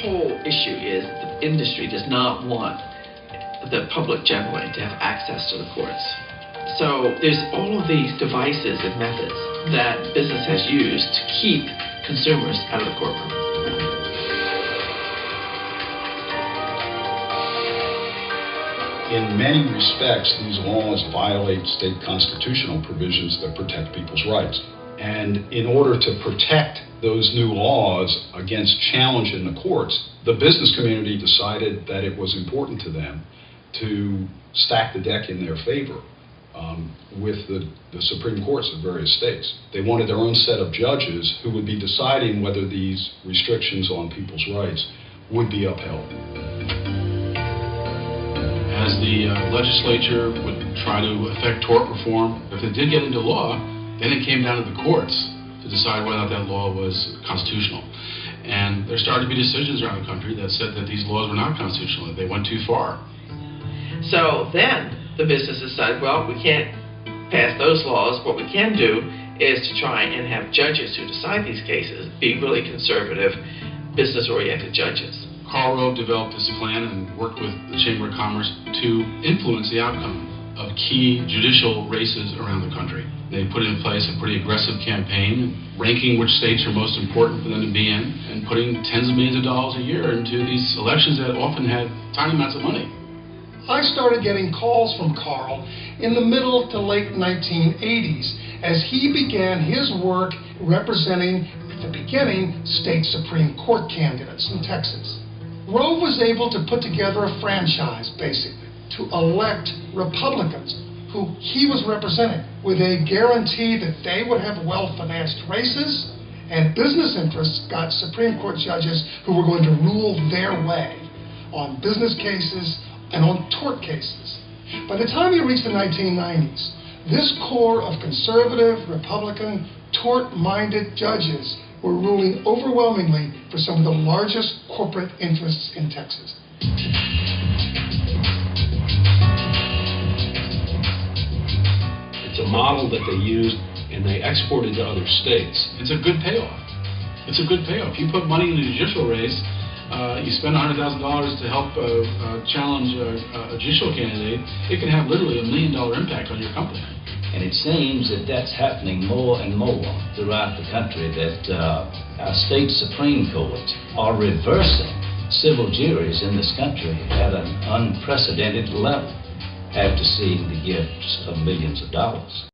whole issue is the industry does not want the public generally to have access to the courts. So there's all of these devices and methods that business has used to keep consumers out of the courtroom. In many respects, these laws violate state constitutional provisions that protect people's rights. And in order to protect those new laws against challenge in the courts, the business community decided that it was important to them to stack the deck in their favor with the Supreme Courts of various states. They wanted their own set of judges who would be deciding whether these restrictions on people's rights would be upheld. As the legislature would try to affect tort reform, if it did get into law, then it came down to the courts to decide whether or not that law was constitutional. And there started to be decisions around the country that said that these laws were not constitutional, that they went too far. So then the businesses decided, well, we can't pass those laws. What we can do is to try and have judges who decide these cases be really conservative, business-oriented judges. Karl Rove developed this plan and worked with the Chamber of Commerce to influence the outcome of key judicial races around the country. They put in place a pretty aggressive campaign, ranking which states are most important for them to be in, and putting tens of millions of dollars a year into these elections that often had tiny amounts of money. I started getting calls from Karl in the middle to late 1980s as he began his work representing, at the beginning, state Supreme Court candidates in Texas. Rove was able to put together a franchise, basically, to elect Republicans who he was representing with a guarantee that they would have well-financed races and business interests got Supreme Court judges who were going to rule their way on business cases and on tort cases. By the time you reach the 1990s, this core of conservative, Republican, tort-minded judges were ruling overwhelmingly for some of the largest corporate interests in Texas. It's a model that they used and they exported to other states. It's a good payoff. It's a good payoff. You put money in a judicial race, you spend $100,000 to help challenge a judicial candidate, it can have literally $1 million impact on your company. And it seems that that's happening more and more throughout the country, that our state Supreme Courts are reversing civil juries in this country at an unprecedented level after seeing the gifts of millions of dollars.